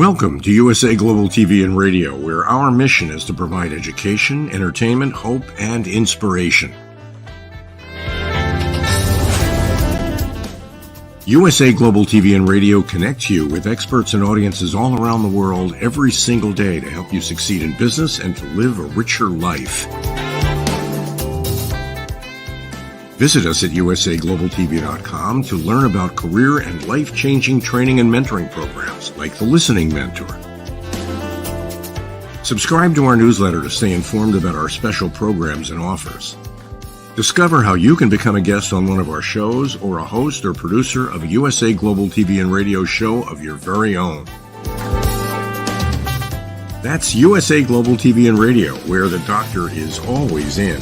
Welcome to USA Global TV and Radio, where our mission is to provide education, entertainment, hope, and inspiration. USA Global TV and Radio connects you with experts and audiences all around the world every single day to help you succeed in business and to live a richer life. Visit us at usaglobaltv.com to learn about career and life-changing training and mentoring programs like the Listening Mentor. Subscribe to our newsletter to stay informed about our special programs and offers. Discover how you can become a guest on one of our shows or a host or producer of a USA Global TV and Radio show of your very own. That's USA Global TV and Radio, where the doctor is always in.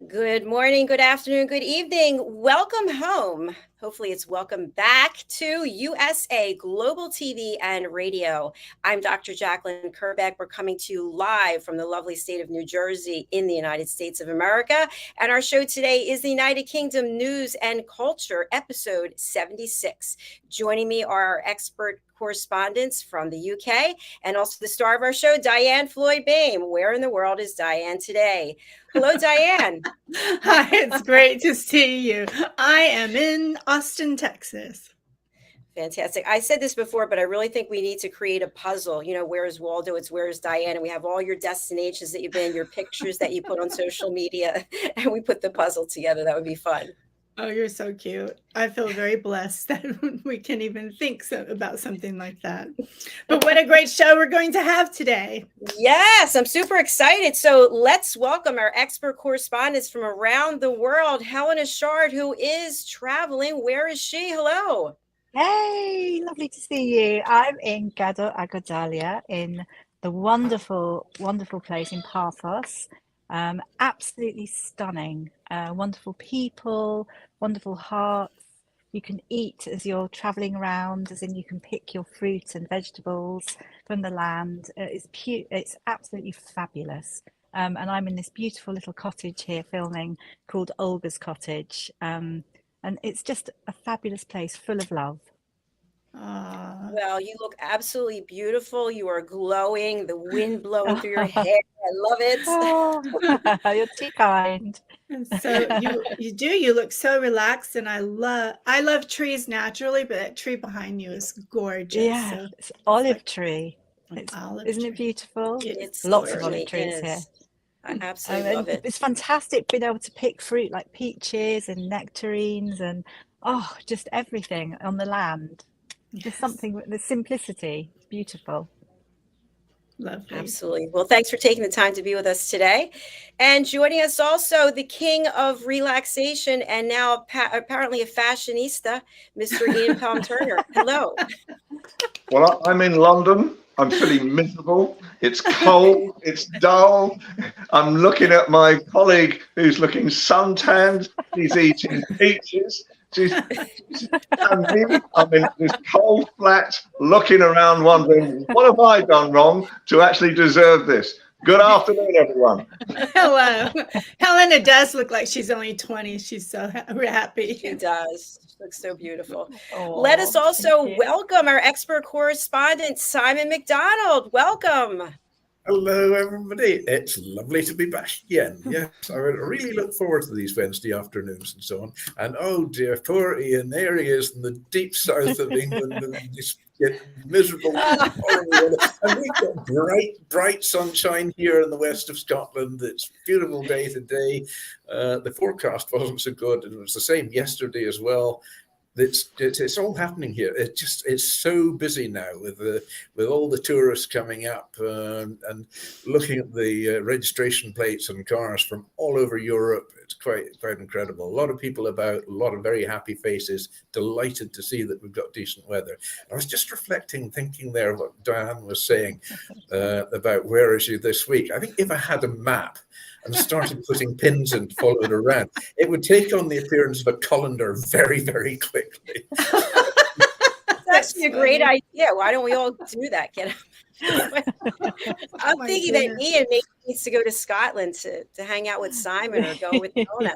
Good morning, good afternoon, good evening. Welcome home. Hopefully it's welcome back to USA Global TV and Radio. I'm Dr. Jacalyn Kerbeck. We're coming to you live from the lovely state of New Jersey in the United States of America. And our show today is the United Kingdom News and Culture, episode 76. Joining me are our expert correspondents from the UK and also the star of our show, DIANN FLOYD. Where in the world is DIANN today? Hello, DIANN. Hi, it's great to see you. I am in Austin, Texas. Fantastic. I said this before, but I really think we need to create a puzzle. You know, where is Waldo? It's where is DIANN? And we have all your destinations that you've been, your pictures that you put on social media, and we put the puzzle together. That would be fun. Oh, you're so cute. I feel very blessed that we can even think about something like that. But what a great show we're going to have today. Yes, I'm super excited. So let's welcome our expert correspondents from around the world, Helena Chard, who is traveling. Where is she? Hello. Hey, lovely to see you. I'm in Gado Agodalia in the wonderful, wonderful place in Paphos. Absolutely stunning, wonderful people, wonderful hearts. You can eat as you're traveling around, as in you can pick your fruit and vegetables from the land. It's absolutely fabulous. And I'm in this beautiful little cottage here filming called Olga's Cottage. And it's just a fabulous place full of love. Well, you look absolutely beautiful. You are glowing, the wind blowing through your hair. I love it. Oh, you're too kind. So you look so relaxed, and I love trees naturally, but that tree behind you is gorgeous. Yeah, so it's olive tree. Isn't it beautiful? It's lots of olive trees here. I absolutely love it. It's fantastic being able to pick fruit like peaches and nectarines and just everything on the land. Just something, the simplicity, beautiful. Lovely. Absolutely. Well, thanks for taking the time to be with us today. And joining us also, the king of relaxation and now apparently a fashionista, Mr. Ian Palm-Turner. Hello. Well, I'm in London. I'm feeling miserable. It's cold. It's dull. I'm looking at my colleague who's looking suntanned. She's eating peaches. And me, I'm in this cold flat looking around wondering, what have I done wrong to actually deserve this? Good afternoon, everyone. Hello. Helena does look like she's only 20. She's so happy. She does. She looks so beautiful. Oh, let us also welcome our expert correspondent, Simon Macdonald. Welcome. Hello, everybody. It's lovely to be back again. Yes, I really look forward to these Wednesday afternoons and so on. And oh dear, poor Ian, there he is in the deep south of England and just get miserable. And we've got bright sunshine here in the west of Scotland. It's a beautiful day today. The forecast wasn't so good, and it was the same yesterday as well. It's all happening here. It's so busy now with all the tourists coming up and looking at the registration plates and cars from all over Europe. It's quite incredible. A lot of people about, a lot of very happy faces, delighted to see that we've got decent weather. I was just thinking there what DIANN was saying about where is you this week. I think if I had a map and started putting pins and followed around, it would take on the appearance of a colander very, very quickly. That's actually a great idea. Why don't we all do that? I'm my thinking that goodness. Ian maybe needs to go to Scotland to hang out with Simon or go with Helena.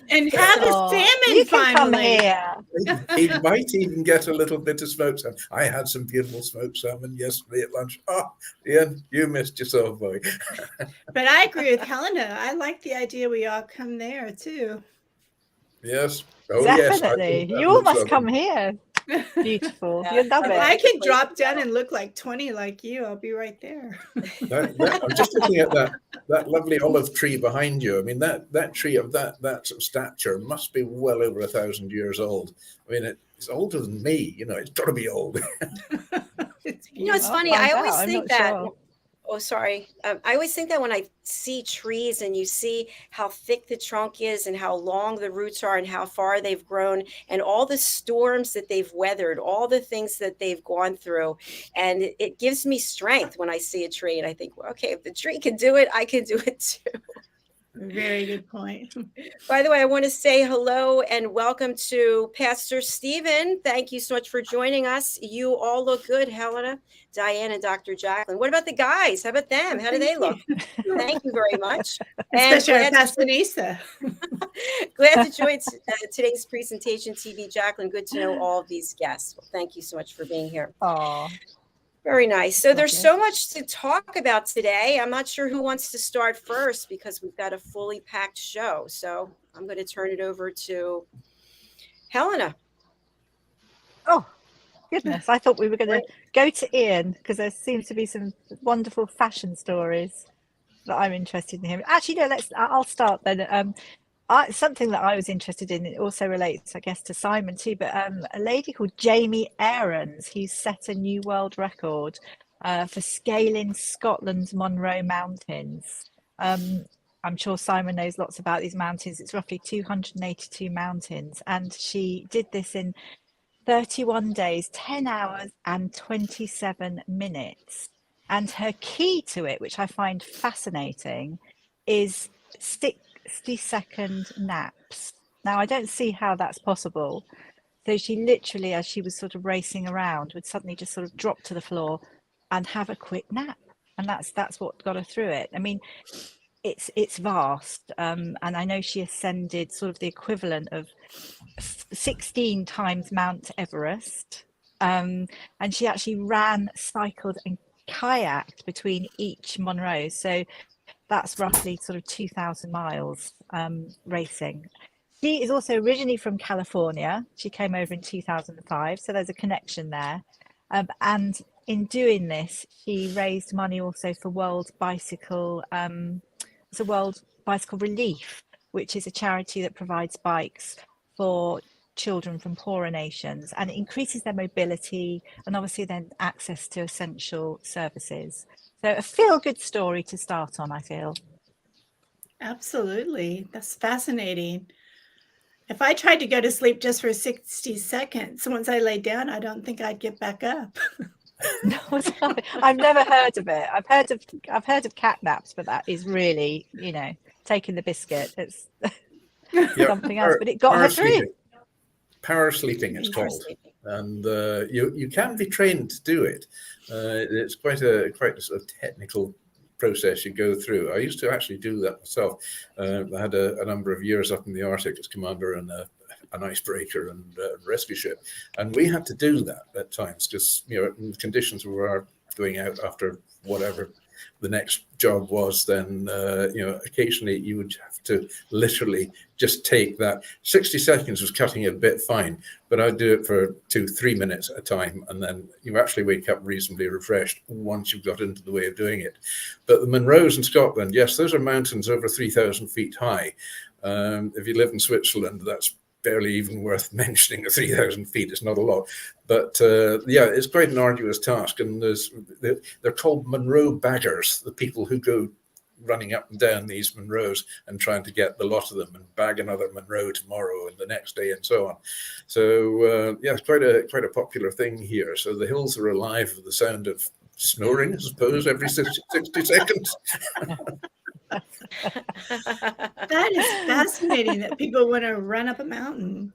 And have a Oh, salmon you can come finally. here. He might even get a little bit of smoked salmon. I had some beautiful smoked salmon yesterday at lunch. Oh, Ian, you missed yourself, boy. But I agree with Helena. I like the idea we all come there too. Yes. Oh, yes. I Definitely. think that You all looks must come lovely. here. Beautiful. Yeah. You'll love If it. I can drop down and look like 20 like you, I'll be right there. I'm just looking at that lovely olive tree behind you. I mean, that tree of that sort of stature must be well over 1,000 years old. I mean, it's older than me. You know, it's got to be old. It's You know, it's I'll funny. find I always out. I'm think not that. sure. Oh, sorry. I always think that when I see trees and you see how thick the trunk is and how long the roots are and how far they've grown and all the storms that they've weathered, all the things that they've gone through. And it gives me strength when I see a tree. And I think, well, okay, if the tree can do it, I can do it too. Very good point. By the way, I want to say hello and welcome to Pastor Stephen. Thank you so much for joining us. You all look good, Helena, DIANN, and Dr. Jacalyn. What about the guys? How about them? How do they look? Thank you very much. Especially our glad to- Pastonisa. Glad to join today's presentation, TV Jacalyn. Good to know all of these guests. Well, thank you so much for being here. Oh, Very nice. So there's Lovely. so much to talk about today. I'm not sure who wants to start first because we've got a fully packed show. So I'm going to turn it over to Helena. oh, goodness. I thought we were going to go to Ian because there seems to be some wonderful fashion stories that I'm interested in hearing. Actually, no, I'll start then. Something that I was interested in, it also relates, I guess, to Simon too, but a lady called Jamie Aarons, who's set a new world record for scaling Scotland's Munro Mountains. I'm sure Simon knows lots about these mountains. It's roughly 282 mountains, and she did this in 31 days, 10 hours and 27 minutes. And her key to it, which I find fascinating, is 60-second naps. Now, I don't see how that's possible. So she literally, as she was sort of racing around, would suddenly just sort of drop to the floor and have a quick nap. And that's what got her through it. I mean, it's vast. And I know she ascended sort of the equivalent of 16 times Mount Everest. And she actually ran, cycled and kayaked between each Munro. So that's roughly sort of 2,000 miles racing. She is also originally from California. She came over in 2005, so there's a connection there. And in doing this, she raised money also for World Bicycle. It's a World Bicycle Relief, which is a charity that provides bikes for children from poorer nations, and it increases their mobility and obviously then access to essential services. So a feel-good story to start on, I feel. Absolutely. That's fascinating. If I tried to go to sleep just for 60 seconds, once I lay down, I don't think I'd get back up. No, I've never heard of it. I've heard of cat naps, but that is really, taking the biscuit. It's something else, but it got her through. Power sleeping, it's called, and you can be trained to do it. It's quite a sort of technical process you go through. I used to actually do that myself. I had a number of years up in the Arctic as commander in an icebreaker and rescue ship, and we had to do that at times. Just in the conditions we were going out after whatever the next job was, then occasionally you would have to literally just take that. 60 seconds was cutting it a bit fine, but I'd do it for 2-3 minutes at a time, and then you actually wake up reasonably refreshed once you've got into the way of doing it. But the Munros in Scotland, yes, those are mountains over 3,000 feet high. If you live in Switzerland, that's barely even worth mentioning. At 3,000 feet, it's not a lot, but it's quite an arduous task. And they're called Munro baggers, the people who go running up and down these Munros and trying to get the lot of them and bag another Munro tomorrow and the next day and so on. So it's quite a popular thing here. So the hills are alive with the sound of snoring, I suppose, every 60 seconds. That is fascinating that people want to run up a mountain.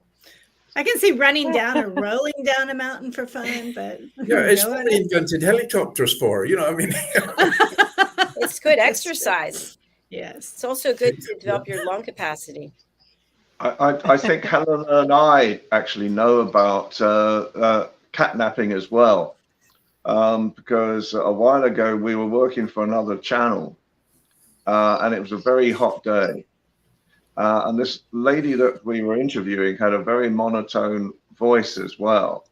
I can see running down or rolling down a mountain for fun, but Yeah, it's go what on. they invented helicopters for. You know, I mean, It's good That's true. exercise. Yes. It's also good to develop your lung capacity. I think Helena and I actually know about catnapping as well, because a while ago we were working for another channel, and it was a very hot day. And this lady that we were interviewing had a very monotone voice as well.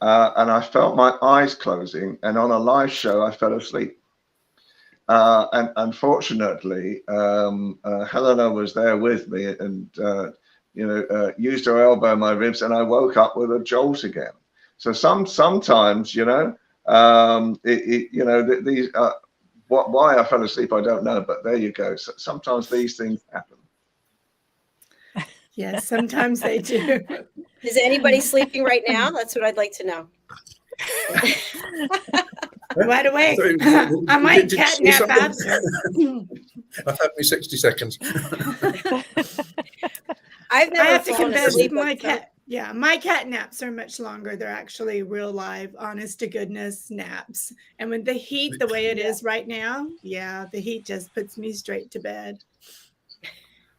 And I felt my eyes closing, and on a live show, I fell asleep. And unfortunately, Helena was there with me and, used her elbow in my ribs, and I woke up with a jolt again. So sometimes, these, why I fell asleep, I don't know, but there you go. So sometimes these things happen. Yes, sometimes they do. Is anybody sleeping right now? That's what I'd like to know. Wide awake. Sorry, I might did you say catnap something? after. I've had me 60 seconds. I've I never have to fallen confess, asleep my like that. my cat naps are much longer. They're actually real live, honest to goodness naps. And with the heat the way it is right now, the heat just puts me straight to bed.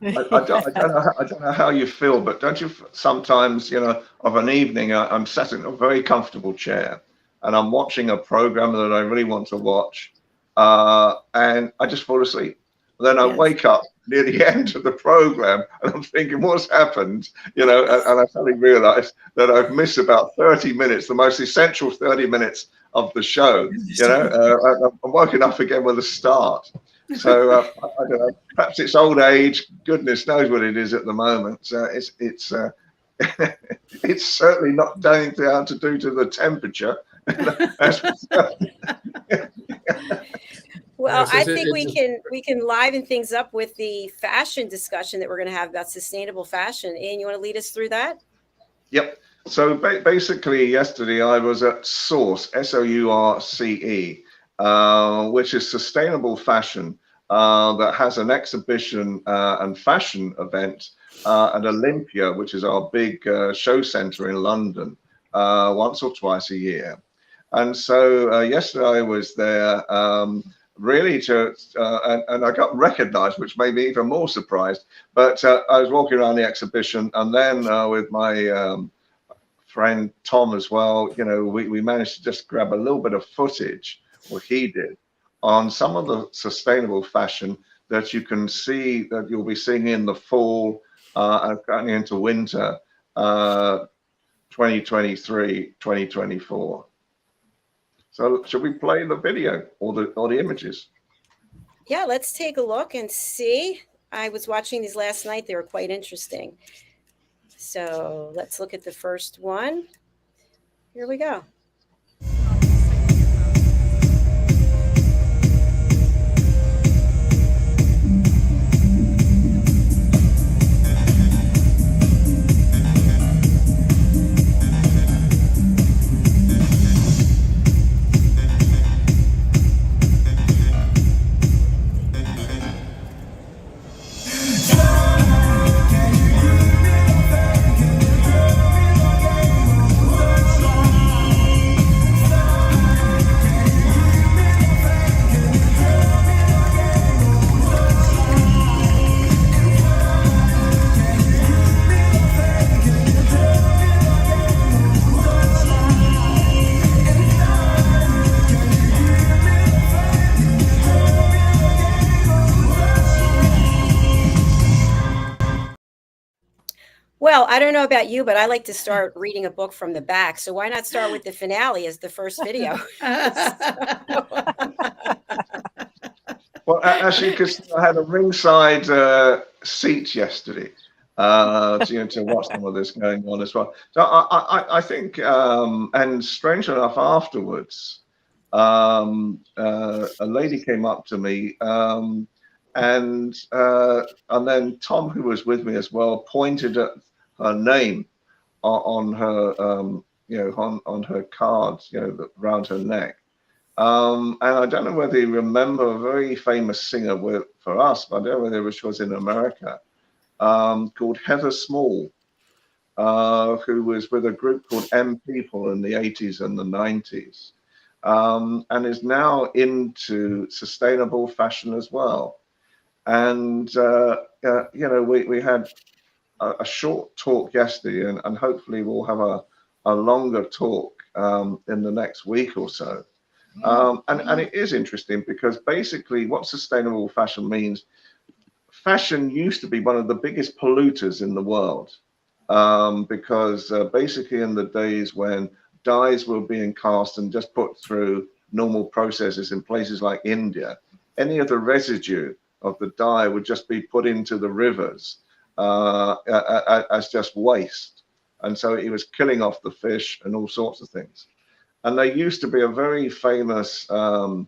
I don't know how you feel, but don't you sometimes, of an evening, I'm sat in a very comfortable chair and I'm watching a program that I really want to watch, and I just fall asleep. Then I wake up near the end of the program and I'm thinking, what's happened? And I suddenly realize that I've missed about 30 minutes, the most essential 30 minutes of the show. I'm woken up again with a start. So I don't know. Perhaps it's old age. Goodness knows what it is at the moment. It's it's certainly not down to do to the temperature. Well, Yes, I think we can liven things up with the fashion discussion that we're going to have about sustainable fashion. Ian, you want to lead us through that? Yep. So basically, yesterday I was at Source, SOURCE, which is sustainable fashion, that has an exhibition and fashion event at Olympia, which is our big show centre in London, once or twice a year. And so yesterday I was there really and I got recognised, which made me even more surprised. But I was walking around the exhibition, and then with my friend Tom as well, we managed to just grab a little bit of footage, or he did, on some of the sustainable fashion that you can see that you'll be seeing in the fall and going into winter 2023, 2024. So should we play the video or the images? Yeah, let's take a look and see. I was watching these last night. They were quite interesting. So let's look at the first one. Here we go. Well, I don't know about you, but I like to start reading a book from the back. So why not start with the finale as the first video? Well, actually, because I had a ringside seat yesterday to watch some of this going on as well. So I think, and strange enough, afterwards, a lady came up to me, and then Tom, who was with me as well, pointed at her name on her, on her cards, around her neck. And I don't know whether you remember a very famous singer for us, but I don't know whether she was in America, called Heather Small. who was with a group called M People in the 80s and the 90s, and is now into sustainable fashion as well. And, we had a short talk yesterday, and hopefully we'll have a longer talk in the next week or so. And it is interesting because basically what sustainable fashion means, fashion used to be one of the biggest polluters in the world, because basically in the days when dyes were being cast and just put through normal processes in places like India, any of the residue of the dye would just be put into the rivers as just waste. And so it was killing off the fish and all sorts of things. And there used to be a very famous fashion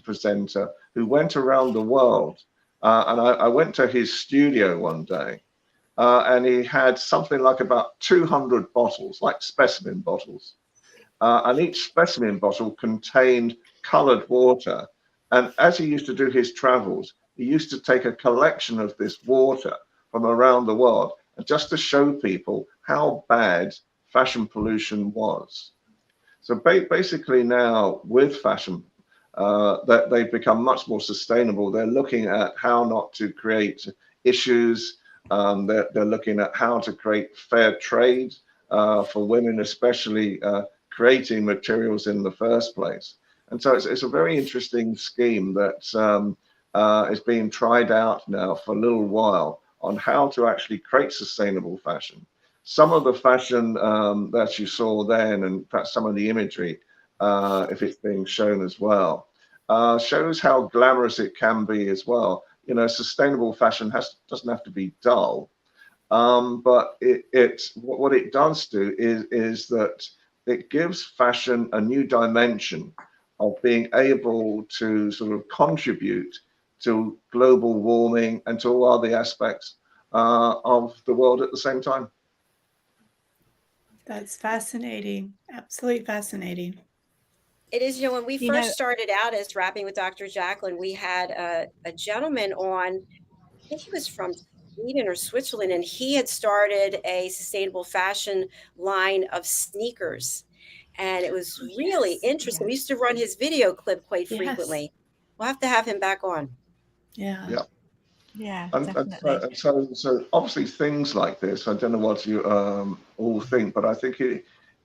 presenter, who went around the world. And I went to his studio one day, and he had something like about 200 bottles, like specimen bottles. And each specimen bottle contained colored water. And as he used to do his travels, he used to take a collection of this water from around the world, and just to show people how bad fashion pollution was. So basically now with fashion, that they've become much more sustainable. They're looking at how not to create issues. They're looking at how to create fair trade for women, especially creating materials in the first place. And so it's a very interesting scheme that is being tried out now for a little while on how to actually create sustainable fashion. Some of the fashion that you saw then, and perhaps some of the imagery, if it's being shown as well, shows how glamorous it can be as well. You know, sustainable fashion doesn't have to be dull, but what it does do is that it gives fashion a new dimension of being able to sort of contribute to global warming and to all other aspects of the world at the same time. That's fascinating. Absolutely fascinating. It is, when we first started out as Rapping with Dr. Jacalyn, we had a gentleman on, I think he was from Sweden or Switzerland, and he had started a sustainable fashion line of sneakers. And it was really interesting. We used to run his video clip quite frequently. We'll have to have him back on. Yeah. Yeah, and definitely. so obviously things like this, I don't know what you all think, but I think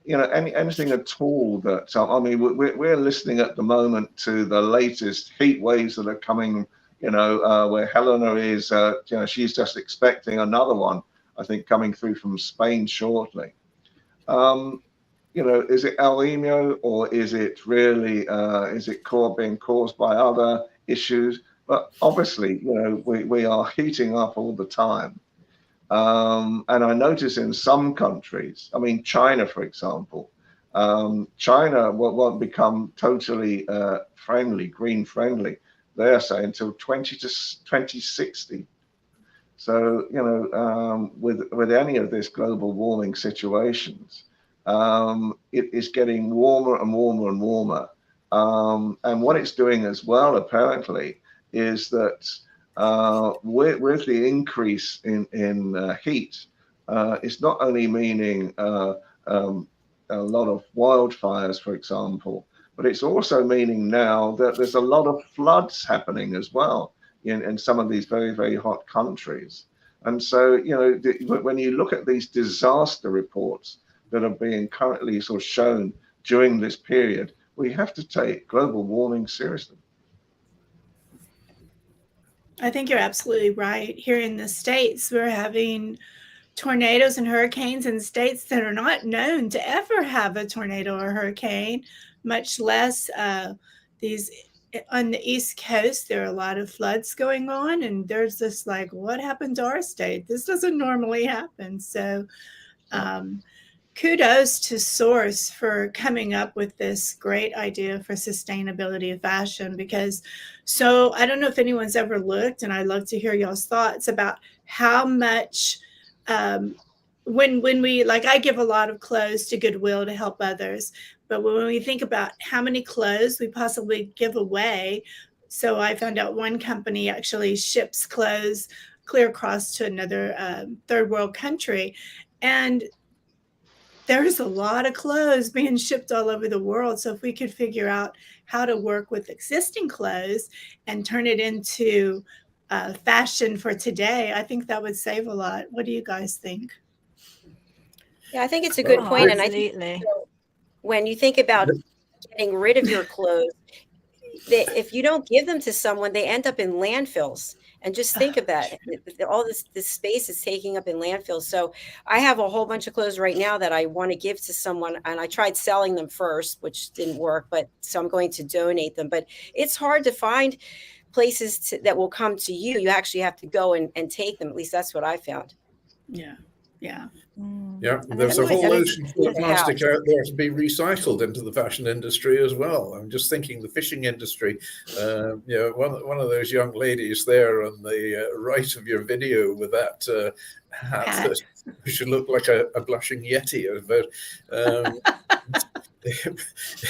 anything at all that I mean, we're listening at the moment to the latest heat waves that are coming. Where Helena is, she's just expecting another one, I think, coming through from Spain shortly. Is it El Nino, or is it really being caused by other issues? But obviously, we are heating up all the time. And I notice in some countries, I mean, China, for example, China won't become totally green friendly, they're saying, until 2060. So, with any of this global warming situations, it is getting warmer and warmer and warmer. And what it's doing as well, apparently, is that with the increase in heat, it's not only meaning a lot of wildfires, for example, but it's also meaning now that there's a lot of floods happening as well in some of these very, very hot countries. And so, when you look at these disaster reports that are being currently sort of shown during this period, we have to take global warming seriously. I think you're absolutely right. Here in the States, we're having tornadoes and hurricanes in states that are not known to ever have a tornado or hurricane, much less these on the East Coast. There are a lot of floods going on, and there's this like, what happened to our state? This doesn't normally happen. So kudos to Source for coming up with this great idea for sustainability of fashion, because I don't know if anyone's ever looked, and I'd love to hear y'all's thoughts about how much when we, like, I give a lot of clothes to Goodwill to help others, but when we think about how many clothes we possibly give away, so I found out one company actually ships clothes clear across to another third world country. And there's a lot of clothes being shipped all over the world. So if we could figure out how to work with existing clothes and turn it into fashion for today, I think that would save a lot. What do you guys think? Yeah, I think it's a good point. And I think absolutely. when you think about getting rid of your clothes, if you don't give them to someone, they end up in landfills. And just think about it. All this space is taking up in landfills. So I have a whole bunch of clothes right now that I want to give to someone. And I tried selling them first, which didn't work. But so I'm going to donate them. But it's hard to find places that will come to you. You actually have to go and take them. At least that's what I found. Yeah. Yeah. Yeah, And there's a then whole always ocean full of the plastic house. out there to be recycled into the fashion industry as well. I'm just thinking the fishing industry. One of those young ladies there on the right of your video with that hat that should look like a blushing yeti.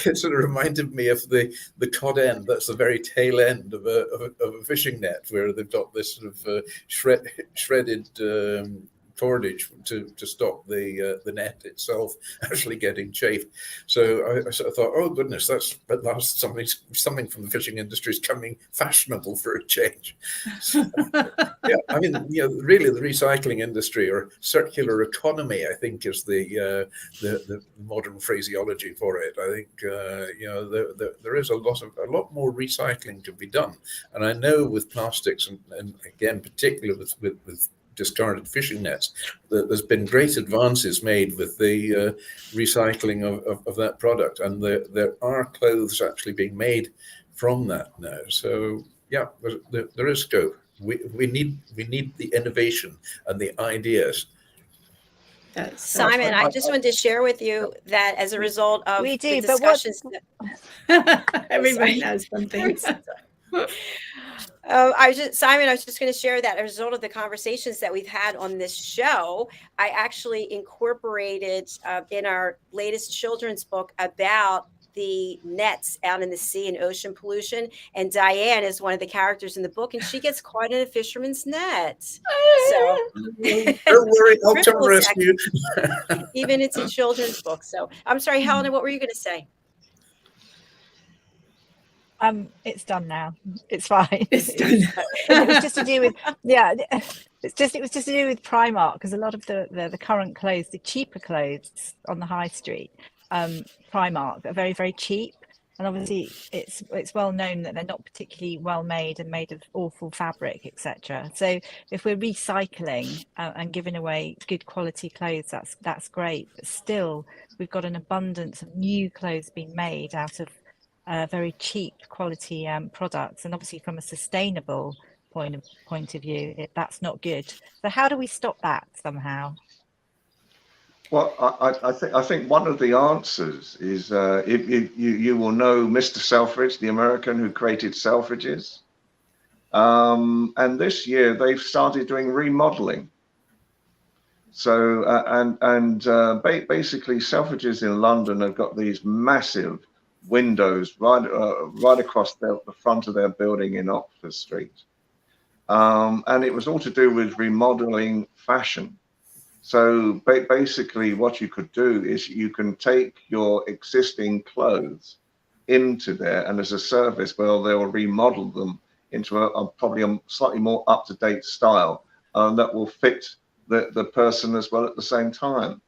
It sort of reminded me of the cod end. That's the very tail end of a fishing net, where they've got this sort of shredded cordage to stop the net itself actually getting chafed. So I sort of thought, oh goodness, at last something from the fishing industry is coming fashionable for a change. So, yeah, I mean, really the recycling industry or circular economy, I think, is the modern phraseology for it. I think there is a lot more recycling to be done, and I know with plastics and again particularly with discarded fishing nets, that there's been great advances made with the recycling of that product, and there are clothes actually being made from that now. So yeah, there is scope. We need the innovation and the ideas. Simon, I just wanted to share with you that as a result of We do, the but what- discussions. Everybody knows something. Simon, I was just going to share that as a result of the conversations that we've had on this show, I actually incorporated in our latest children's book about the nets out in the sea and ocean pollution. And DIANN is one of the characters in the book, and she gets caught in a fisherman's net. So don't worry, I'll come rescue. Even it's a children's book. So I'm sorry, Helena, what were you going to say? It's done now. It's fine. It's done. It was just to do with it was just to do with Primark, because a lot of the current clothes, the cheaper clothes on the high street, Primark, are very, very cheap, and obviously it's well known that they're not particularly well made and made of awful fabric, etc. So if we're recycling and giving away good quality clothes, that's great, but still we've got an abundance of new clothes being made out of very cheap quality products, and obviously from a sustainable point of view, that's not good. So how do we stop that somehow? Well, I think one of the answers is you will know Mr. Selfridge, the American who created Selfridges, and this year they've started doing remodeling. So basically, Selfridges in London have got these massive windows right across the front of their building in Oxford Street, and it was all to do with remodeling fashion. So basically what you could do is you can take your existing clothes into there, and as a service, well, they'll remodel them into probably a slightly more up-to-date style that will fit the person as well at the same time.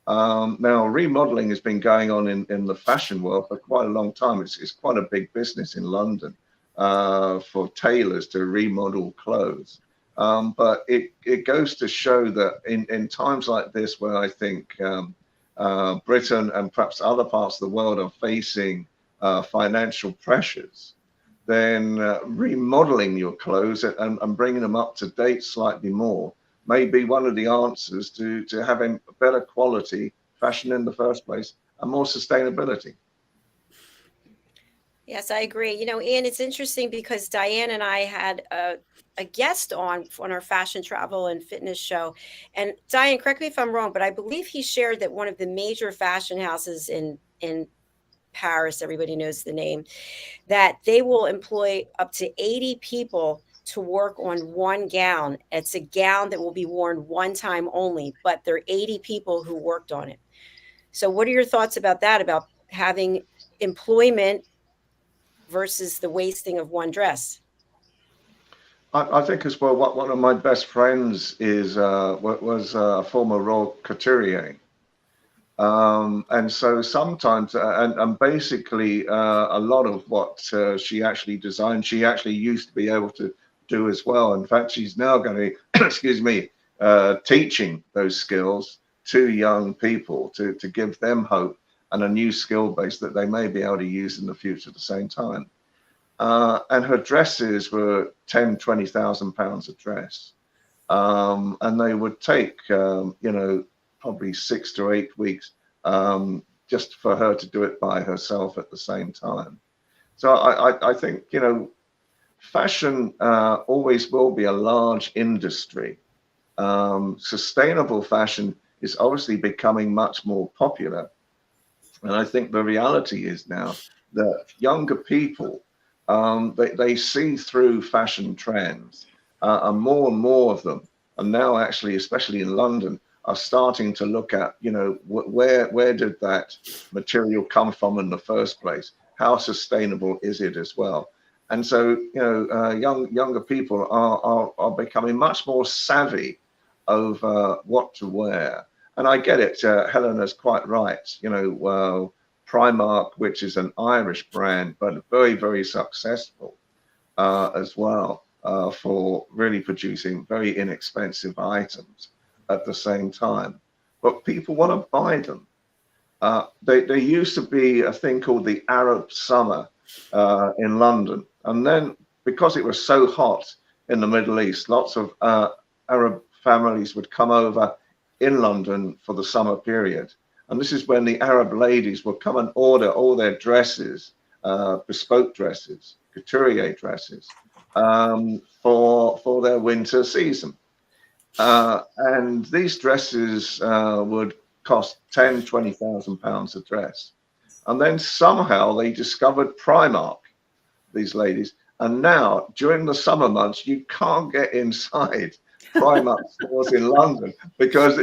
Now, remodeling has been going on in the fashion world for quite a long time. It's quite a big business in London for tailors to remodel clothes. But it goes to show that in times like this, where I think Britain and perhaps other parts of the world are facing financial pressures, then remodeling your clothes and bringing them up to date slightly more may be one of the answers to having better quality fashion in the first place and more sustainability. Yes, I agree. Ian, it's interesting because DIANN and I had a guest on our fashion, travel, and fitness show. And DIANN, correct me if I'm wrong, but I believe he shared that one of the major fashion houses in Paris, everybody knows the name, that they will employ up to 80 people to work on one gown. It's a gown that will be worn one time only, but there are 80 people who worked on it. So what are your thoughts about that, about having employment versus the wasting of one dress? I think as well, one of my best friends was a former royal couturier. And so sometimes, and basically a lot of what she actually designed, she actually used to be able to do as well. In fact, she's now going to, excuse me, teaching those skills to young people to give them hope and a new skill base that they may be able to use in the future at the same time. And her dresses were 10, 20,000 pounds a dress. And they would take, you know, probably 6 to 8 weeks just for her to do it by herself at the same time. So I think, you know, fashion always will be a large industry. Sustainable fashion is obviously becoming much more popular. And I think the reality is now that younger people, they see through fashion trends, and more of them. And now actually, especially in London, are starting to look at, you know, where did that material come from in the first place? How sustainable is it as well? And so, you know, younger people are becoming much more savvy over what to wear. And I get it. Helena's quite right. You know, Primark, which is an Irish brand, but very, very successful as well for really producing very inexpensive items at the same time. But people want to buy them. There used to be a thing called the Arab Summer in London. And then because it was so hot in the Middle East, lots of Arab families would come over in London for the summer period. And this is when the Arab ladies would come and order all their dresses, bespoke dresses, couturier dresses, for their winter season. And these dresses would cost 10, 20,000 pounds a dress. And then somehow they discovered Primark, these ladies. And now during the summer months, you can't get inside Primark stores in London because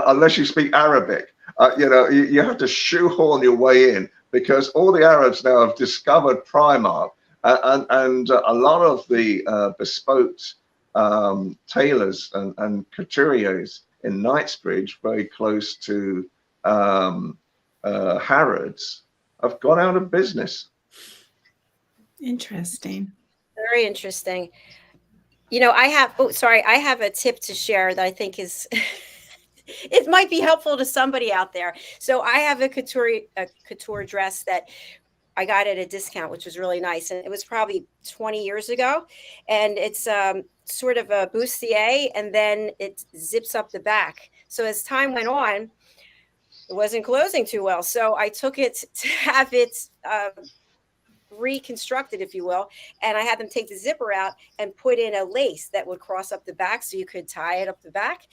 unless you speak Arabic, you know, you have to shoehorn your way in because all the Arabs now have discovered Primark, and a lot of the bespoke tailors and couturiers in Knightsbridge, very close to Harrods, have gone out of business. Interesting. Very interesting. You know, I have a tip to share that I think is it might be helpful to somebody out there. So I have a couture dress that I got at a discount, which was really nice. And it was probably 20 years ago. And it's sort of a bustier, and then it zips up the back. So as time went on, it wasn't closing too well. So I took it to have it reconstructed, if you will, and I had them take the zipper out and put in a lace that would cross up the back so you could tie it up the back.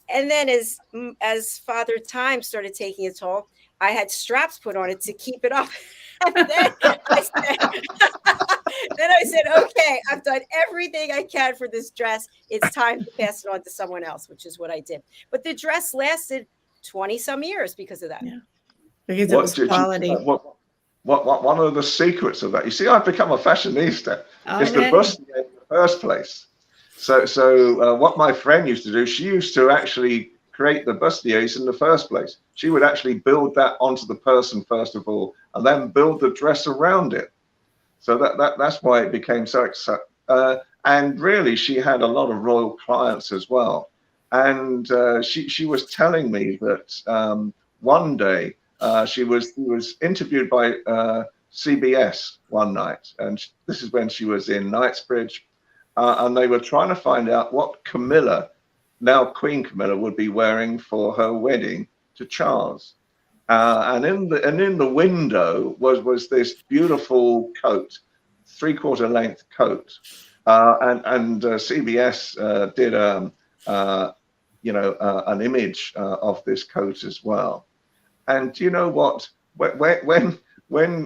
And then as Father Time started taking a toll, I had straps put on it to keep it up. And then I said, okay, I've done everything I can for this dress. It's time to pass it on to someone else, which is what I did. But the dress lasted 20 some years because of that. Yeah, because it was quality. One of the secrets of that, you see, I've become a fashionista. It's the bustier in the first place. So what my friend used to do, she used to actually create the bustiers in the first place. She would actually build that onto the person first of all, and then build the dress around it. So that's why it became so and really, she had a lot of royal clients as well. And she was telling me that one day she was interviewed by CBS one night, and this is when she was in Knightsbridge, and they were trying to find out what Camilla, now Queen Camilla, would be wearing for her wedding to Charles. And in the window was this beautiful coat, 3/4 length coat, and CBS did an image of this coat as well. And you know what? When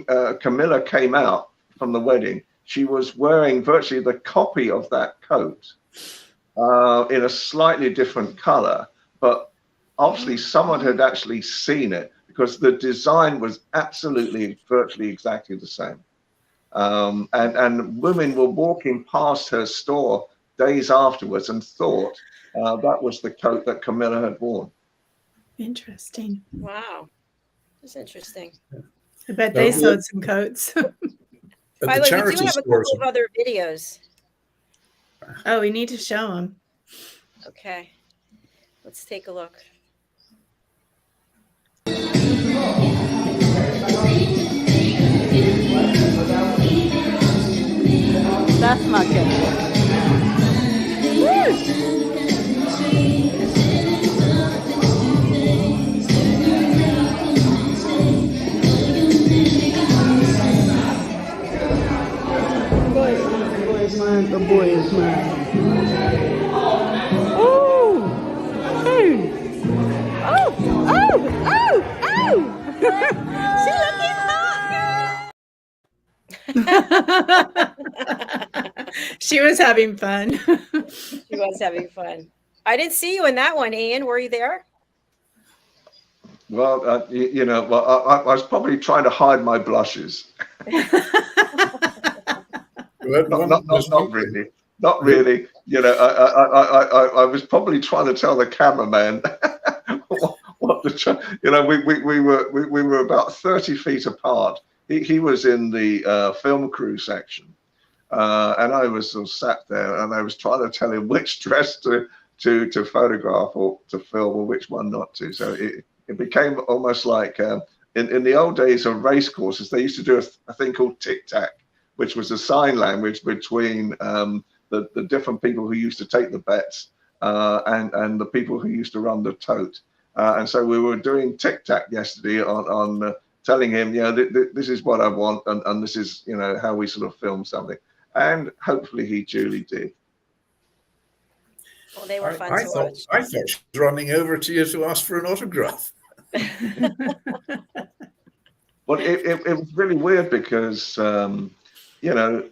Camilla came out from the wedding, she was wearing virtually the copy of that coat in a slightly different color, but obviously someone had actually seen it because the design was absolutely virtually exactly the same. And women were walking past her store days afterwards and thought that was the coat that Camilla had worn. Interesting. Wow. That's interesting. I bet they sewed some coats. By the way, we do have a couple of other videos. Oh, we need to show them. Okay. Let's take a look. That's my cat. The boy is mine. Oh! Hey! Oh! Oh! Oh! Oh! She looking hot, girl! She was having fun. She was having fun. I didn't see you in that one, Ian. Were you there? Well, I was probably trying to hide my blushes. Not really. Not really. You know, I was probably trying to tell the cameraman what to. You know, we were about 30 feet apart. He was in the film crew section, and I was sort of sat there, and I was trying to tell him which dress to photograph or to film, or which one not to. So it became almost like in the old days of race courses, they used to do a thing called tic-tac, which was a sign language between the different people who used to take the bets and the people who used to run the tote. And so we were doing tic-tac yesterday on telling him, this is what I want, and this is, how we sort of film something. And hopefully he duly did. Well, they were fun to watch. I thought she was running over to you to ask for an autograph. Well, it was really weird because, do you know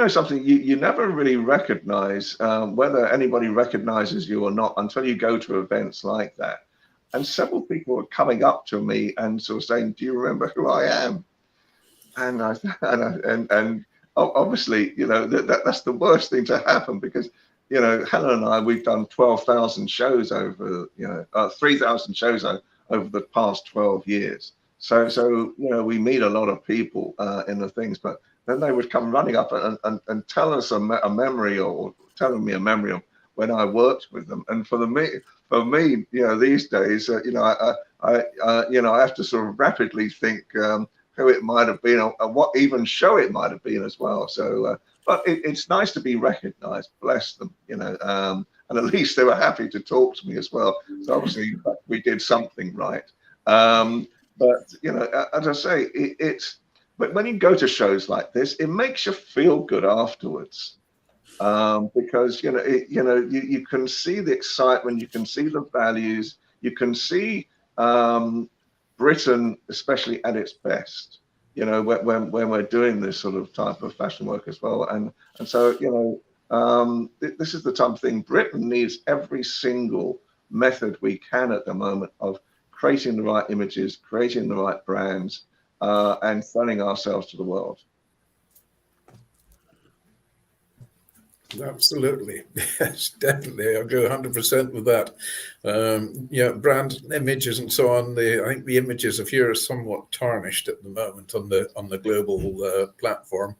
something? You never really recognize whether anybody recognizes you or not until you go to events like that. And several people were coming up to me and sort of saying, "Do you remember who I am?" And obviously, that's the worst thing to happen because, Helen and I, we've done 12,000 shows over, 3,000 shows over the past 12 years. So we meet a lot of people in the things, but then they would come running up and tell us a memory or telling me a memory of when I worked with them. And for me, these days, I have to sort of rapidly think who it might have been or what even show it might have been as well. So, but it's nice to be recognized, bless them, and at least they were happy to talk to me as well. So obviously we did something right. But, as I say, but when you go to shows like this, it makes you feel good afterwards. Because, you can see the excitement, you can see the values, you can see Britain, especially at its best, when we're doing this sort of type of fashion work as well. And so, this is the type of thing Britain needs every single method we can at the moment of creating the right images, creating the right brands, and selling ourselves to the world. Absolutely. Yes, definitely. I'll go 100% with that. Brand images and so on. I think the images of here are somewhat tarnished at the moment on the global platform.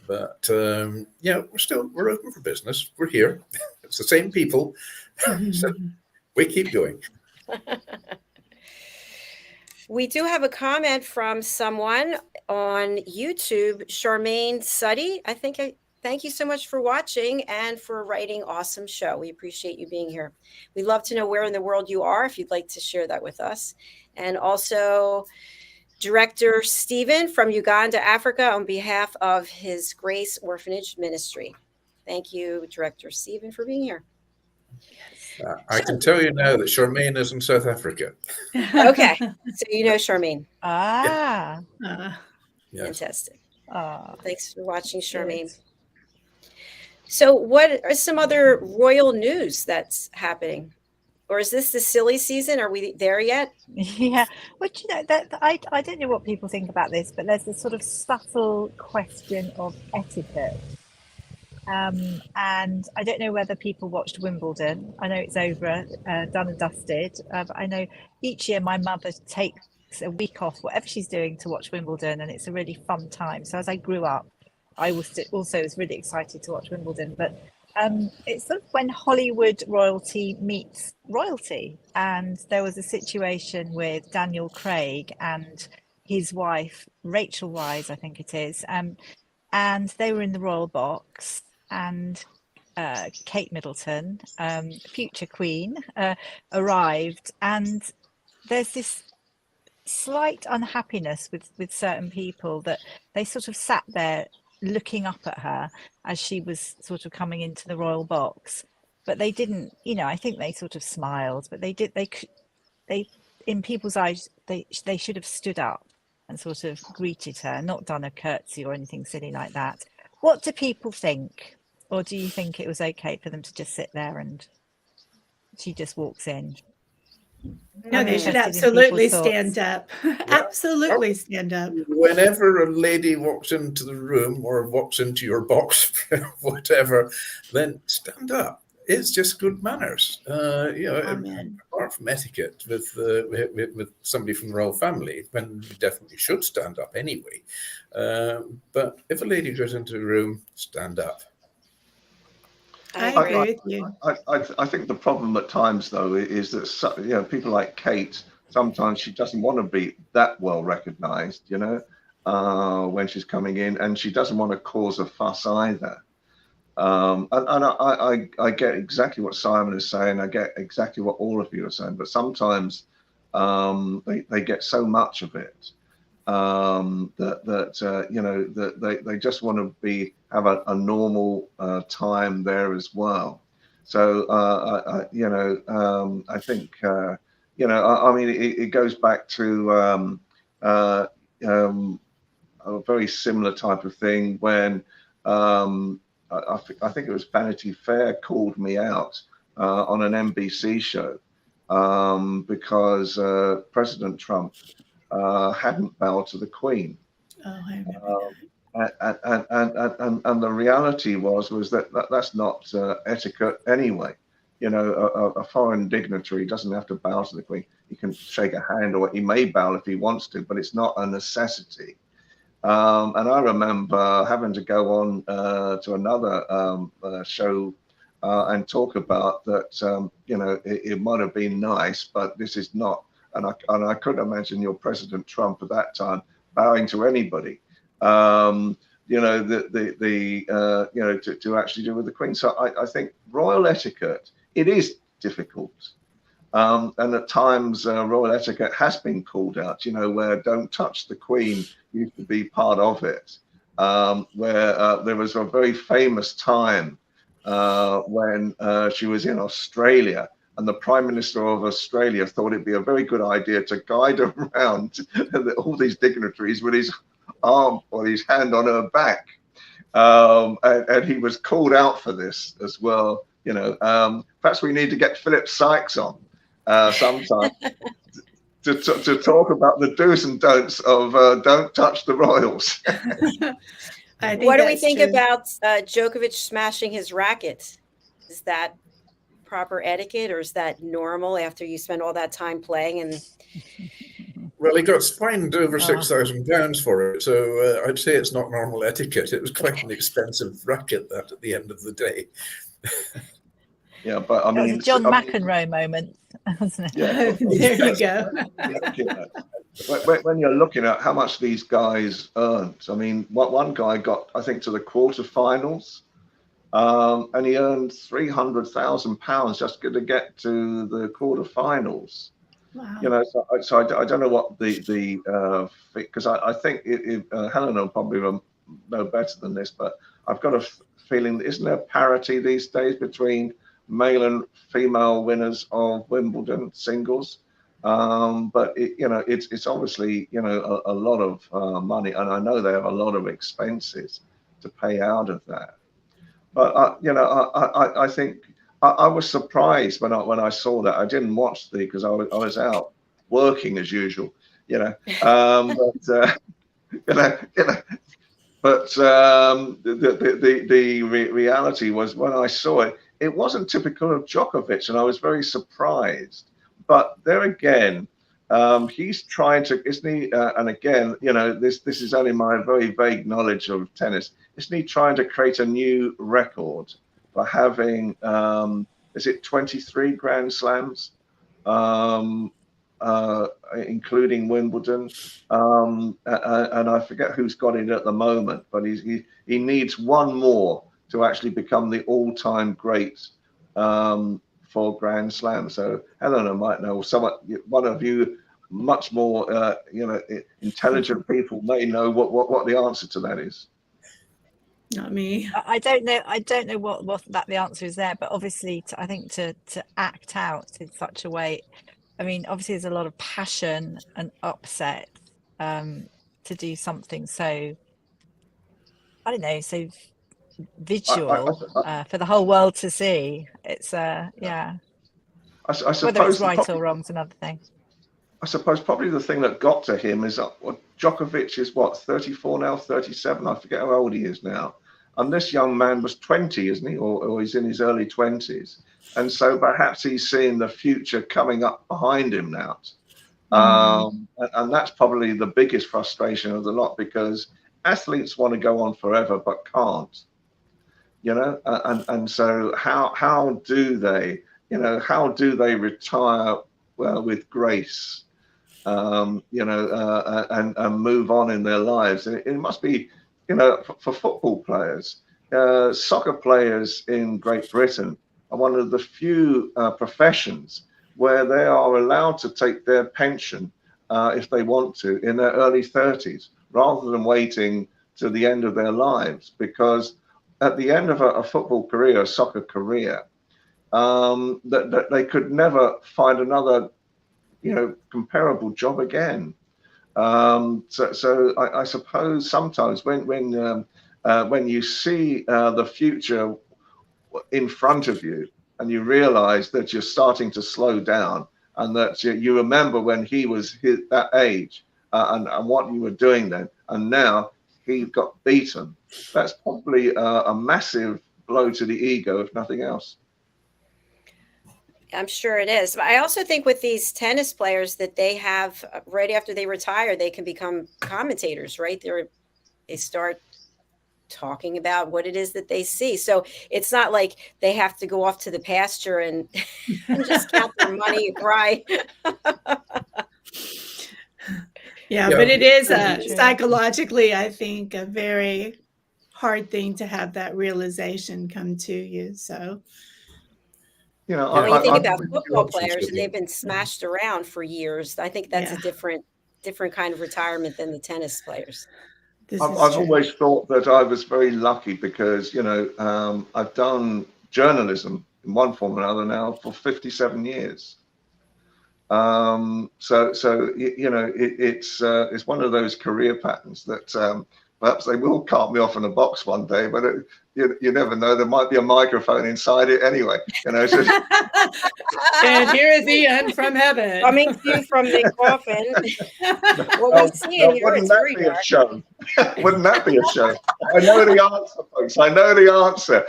But we're open for business. We're here. It's the same people. So we keep going. We do have a comment from someone on YouTube, Charmaine Suddy. Thank you so much for watching and for writing awesome show. We appreciate you being here. We'd love to know where in the world you are if you'd like to share that with us. And also Director Stephen from Uganda, Africa, on behalf of His Grace Orphanage Ministry. Thank you, Director Stephen, for being here. I can tell you now that Charmaine is in South Africa. Okay, so you know Charmaine. Ah. Yes. Fantastic. Thanks for watching, Charmaine. Yes. So what are some other royal news that's happening? Or is this the silly season? Are we there yet? Yeah, which I don't know what people think about this, but there's this sort of subtle question of etiquette. And I don't know whether people watched Wimbledon. I know it's over, done and dusted. But I know each year my mother takes a week off, whatever she's doing, to watch Wimbledon, and it's a really fun time. So as I grew up, I was really excited to watch Wimbledon. But it's sort of when Hollywood royalty meets royalty, and there was a situation with Daniel Craig and his wife Rachel Wise, I think it is, and they were in the royal box, and Kate Middleton, future Queen, arrived, and there's this slight unhappiness with certain people that they sort of sat there looking up at her as she was sort of coming into the royal box, but they didn't, I think they sort of smiled, but they in people's eyes they should have stood up and sort of greeted her, not done a curtsy or anything silly like that. What do people think? Or do you think it was okay for them to just sit there and she just walks in? No, they should absolutely stand up. Absolutely stand up. Whenever a lady walks into the room or walks into your box, whatever, then stand up. It's just good manners. Apart from etiquette with somebody from the royal family, when you definitely should stand up anyway. But if a lady goes into the room, stand up. I agree with you. I think the problem at times, though, is that people like Kate, sometimes she doesn't want to be that well recognised, when she's coming in, and she doesn't want to cause a fuss either. And I get exactly what Simon is saying. I get exactly what all of you are saying. But sometimes they get so much of it that they just want to have a normal time there as well. So I think it goes back to a very similar type of thing when I think it was Vanity Fair called me out on an NBC show because President Trump hadn't bowed to the Queen. Oh, I remember that. And the reality was that's not etiquette anyway. A foreign dignitary doesn't have to bow to the Queen. He can shake a hand, or he may bow if he wants to, but it's not a necessity. And I remember having to go on to another show and talk about that. It might have been nice, but this is not. And I couldn't imagine your President Trump at that time bowing to anybody. To actually do with the Queen. So I think royal etiquette, it is difficult. And at times royal etiquette has been called out, where don't touch the Queen used to be part of it, where there was a very famous time when she was in Australia, and the Prime Minister of Australia thought it'd be a very good idea to guide around all these dignitaries with his arm or his hand on her back. And he was called out for this as well. Perhaps we need to get Philip Sykes on sometime to talk about the do's and don'ts of don't touch the royals. What do we think about Djokovic smashing his racket? Is that proper etiquette, or is that normal after you spend all that time playing? And well, he got fined over £6,000 for it, so I'd say it's not normal etiquette. It was quite an expensive racket that at the end of the day. Yeah, but I mean, it was a John McEnroe moment, wasn't it? Yeah, there you go. When you're looking at how much these guys earned, I mean, one guy got, I think, to the quarterfinals, and he earned £300,000 just to get to the quarterfinals. Wow. So I don't know what the because I think Helena will probably know better than this, but I've got a feeling, isn't there parity these days between male and female winners of Wimbledon singles? But it's obviously a lot of money, and I know they have a lot of expenses to pay out of that. But I think I was surprised when I saw that. I didn't watch because I was out working as usual, but But the reality was, when I saw it, it wasn't typical of Djokovic, and I was very surprised. But there again, he's trying to, isn't he? And again, this is only my very vague knowledge of tennis. Isn't he trying to create a new record for having, is it 23 Grand Slams? Including Wimbledon, and I forget who's got it at the moment, but he needs one more to actually become the all-time great for Grand Slam. So Helena might know. One of you much more intelligent people may know what the answer to that is. Not me. I don't know what the answer is there, but obviously I think to act out in such a way, I mean, obviously there's a lot of passion and upset to do something so, I don't know, so visual for the whole world to see. It's yeah. I suppose whether it's right or wrong is another thing. I suppose probably the thing that got to him is Djokovic is 34 now, 37. I forget how old he is now. And this young man was 20, isn't he? Or he's in his early 20s. And so perhaps he's seeing the future coming up behind him now. And that's probably the biggest frustration of the lot, because athletes want to go on forever but can't. And so how do they retire with grace, and move on in their lives? And it must be, for football players, soccer players in Great Britain are one of the few professions where they are allowed to take their pension, if they want to, in their early 30s, rather than waiting to the end of their lives. Because at the end of a football career, a soccer career, that they could never find another, comparable job again. So I suppose sometimes when you see the future in front of you, and you realize that you're starting to slow down, and that you remember when he was that age, and what you were doing then, and now he got beaten, that's probably a massive blow to the ego, if nothing else. I'm sure it is. But I also think with these tennis players that they have, right after they retire, they can become commentators, right? They start talking about what it is that they see. So it's not like they have to go off to the pasture and just count their money and cry. Yeah, but it is psychologically, I think, a very hard thing to have that realization come to you. So, when you think about football players, and they've been smashed around for years, I think that's a different kind of retirement than the tennis players. I've always thought that I was very lucky because, I've done journalism in one form or another now for 57 years. It's one of those career patterns that perhaps they will cart me off in a box one day, but you never know. There might be a microphone inside it anyway. So. And here is Ian from heaven, coming to you from the coffin. What we see in here is very dark. Wouldn't that be a show? I know the answer, folks. I know the answer.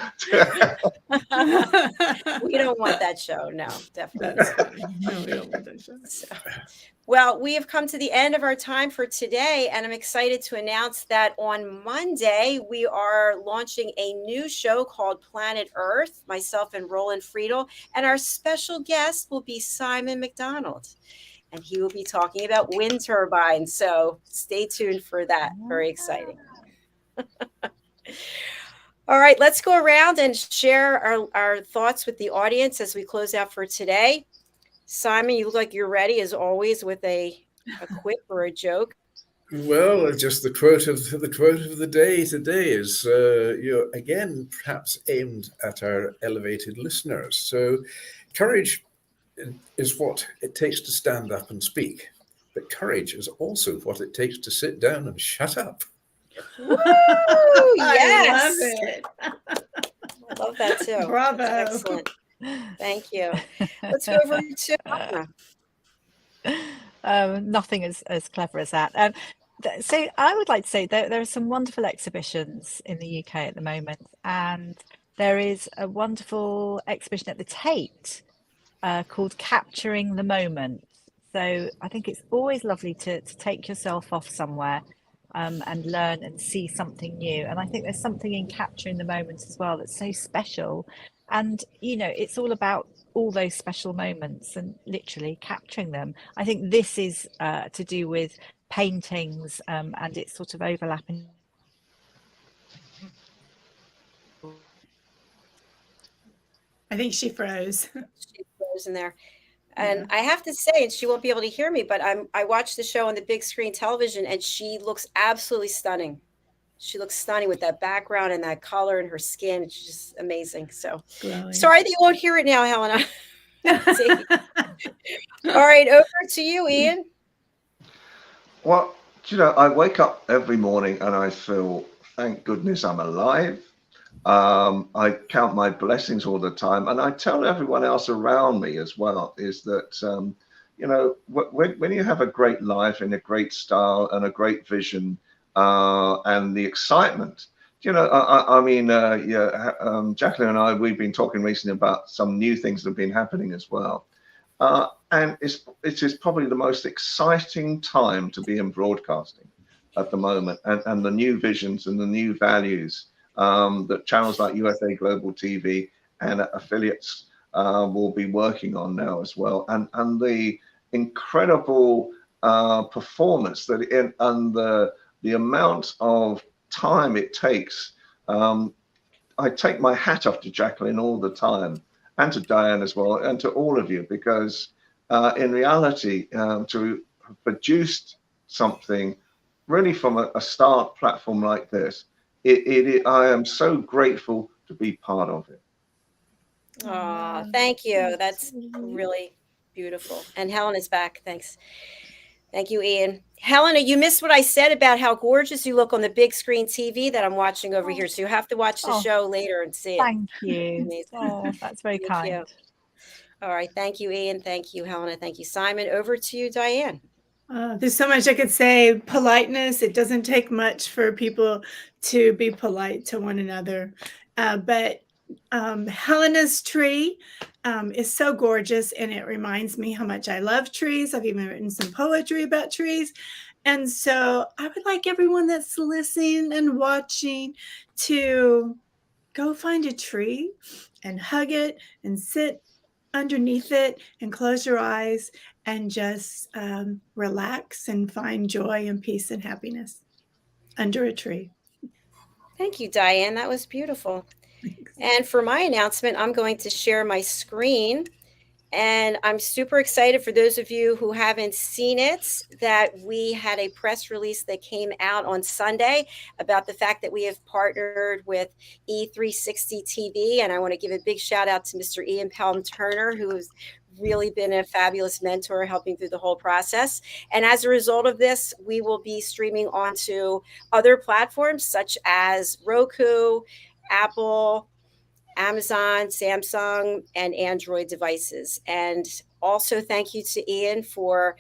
We don't want that show. No, definitely. No, we don't want that show. Well, we have come to the end of our time for today, and I'm excited to announce that on Monday, we are launching a new show called Planet Earth, myself and Roland Friedel, and our special guest will be Simon Macdonald, and he will be talking about wind turbines. So stay tuned for that. Very exciting. All right, let's go around and share our thoughts with the audience as we close out for today. Simon, you look like you're ready, as always, with a quip or a joke. Well, just the quote of the day today is, again, perhaps aimed at our elevated listeners. So, courage is what it takes to stand up and speak. But courage is also what it takes to sit down and shut up. Woo! I love Yes. it. I love that too. Bravo. That's excellent. Thank you. Let's go over to Anna. Nothing as clever as that. So I would like to say there are some wonderful exhibitions in the UK at the moment, and there is a wonderful exhibition at the Tate called Capturing the Moment. So I think it's always lovely to take yourself off somewhere and learn and see something new. And I think there's something in capturing the moment as well that's so special. And, you know, it's all about all those special moments and literally capturing them. I think this is to do with paintings and it's sort of overlapping. I think she froze. She froze in there. And I have to say, and she won't be able to hear me, but I watched the show on the big screen television, and she looks absolutely stunning. She looks stunning with that background and that color and her skin. It's just amazing. So Glowing. sorry that you won't hear it now, Helena. All right, over to you, Ian. Well, you know, I wake up every morning and I feel, thank goodness I'm alive. I count my blessings all the time, and I tell everyone else around me as well, is that, you know, when you have a great life and a great style and a great vision and the excitement, you know, I mean, Jacalyn and I, we've been talking recently about some new things that have been happening as well. And it is probably the most exciting time to be in broadcasting at the moment, and the new visions and the new values that channels like USA Global TV and affiliates will be working on now as well, and the incredible performance that and the amount of time it takes. I take my hat off to Jacalyn all the time, and to DIANN as well, and to all of you, because in reality, to have produced something really from a start platform like this, I am so grateful to be part of it. Oh, thank you. That's really beautiful. And Helena's back. Thanks. Thank you, Ian. Helena, you missed what I said about how gorgeous you look on the big screen TV that I'm watching over here. So you have to watch the show later and see it. Thank you. Oh, that's very kind. You. All right. Thank you, Ian. Thank you, Helena. Thank you, Simon. Over to you, DIANN. There's so much I could say. Politeness. It doesn't take much for people to be polite to one another. But Helena's tree is so gorgeous, and it reminds me how much I love trees. I've even written some poetry about trees. And so I would like everyone that's listening and watching to go find a tree and hug it and sit underneath it and close your eyes and just relax and find joy and peace and happiness under a tree. Thank you, DIANN. That was beautiful. Thanks. And for my announcement, I'm going to share my screen. And I'm super excited for those of you who haven't seen it, that we had a press release that came out on Sunday about the fact that we have partnered with E360 TV. And I want to give a big shout out to Mr. Ian Pelham Turner, who has really been a fabulous mentor helping through the whole process. And as a result of this, we will be streaming onto other platforms such as Roku, Apple, Amazon, Samsung, and Android devices. And also thank you to Ian for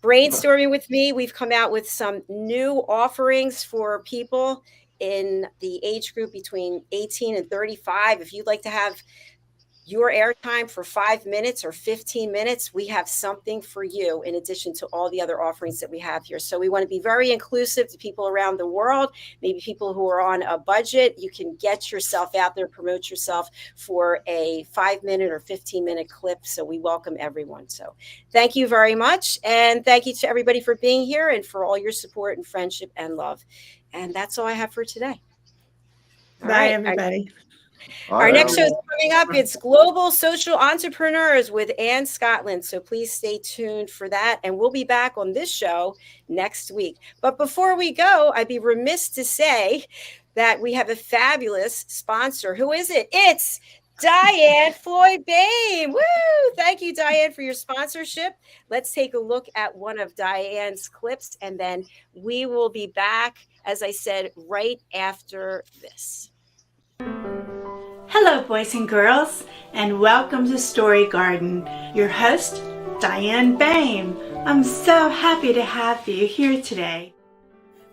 brainstorming with me. We've come out with some new offerings for people in the age group between 18 and 35. If you'd like to have your airtime for 5 minutes or 15 minutes, we have something for you in addition to all the other offerings that we have here. So we want to be very inclusive to people around the world, maybe people who are on a budget. You can get yourself out there, promote yourself for a 5 minute or 15-minute clip. So we welcome everyone. So thank you very much. And thank you to everybody for being here and for all your support and friendship and love. And that's all I have for today. Bye, everybody. Our next show is coming up. It's Global Social Entrepreneurs with Anne Scotland. So please stay tuned for that. And we'll be back on this show next week. But before we go, I'd be remiss to say that we have a fabulous sponsor. Who is it? It's DIANN Floyd BOEHM. Woo! Thank you, DIANN, for your sponsorship. Let's take a look at one of DIANN's clips, and then we will be back, as I said, right after this. Hello, boys and girls, and welcome to Story Garden. Your host, DIANN BOEHM. I'm so happy to have you here today.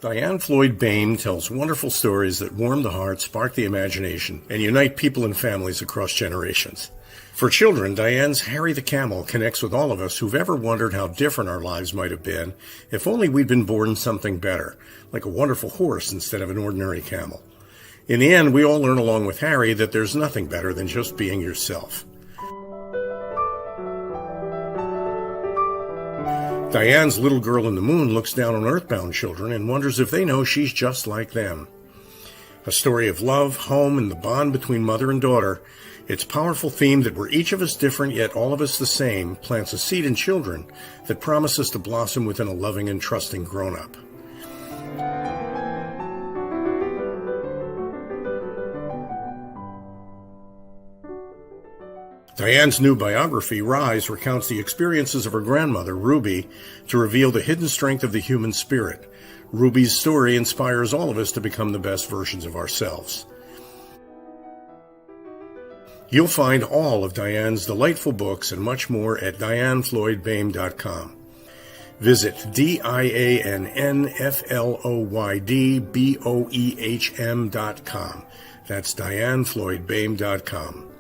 DIANN Floyd BOEHM tells wonderful stories that warm the heart, spark the imagination, and unite people and families across generations. For children, Diane's Harry the Camel connects with all of us who've ever wondered how different our lives might have been if only we'd been born something better, like a wonderful horse instead of an ordinary camel. In the end, we all learn along with Harry that there's nothing better than just being yourself. Diane's Little Girl in the Moon looks down on earthbound children and wonders if they know she's just like them. A story of love, home, and the bond between mother and daughter, its powerful theme that we're each of us different yet all of us the same plants a seed in children that promises to blossom within a loving and trusting grown-up. Diane's new biography, Rise, recounts the experiences of her grandmother, Ruby, to reveal the hidden strength of the human spirit. Ruby's story inspires all of us to become the best versions of ourselves. You'll find all of Diane's delightful books and much more at DIANNFloydBOEHM.com. Visit DIANNFLOYDBOEHM.com. That's DIANNFloydBOEHM.com.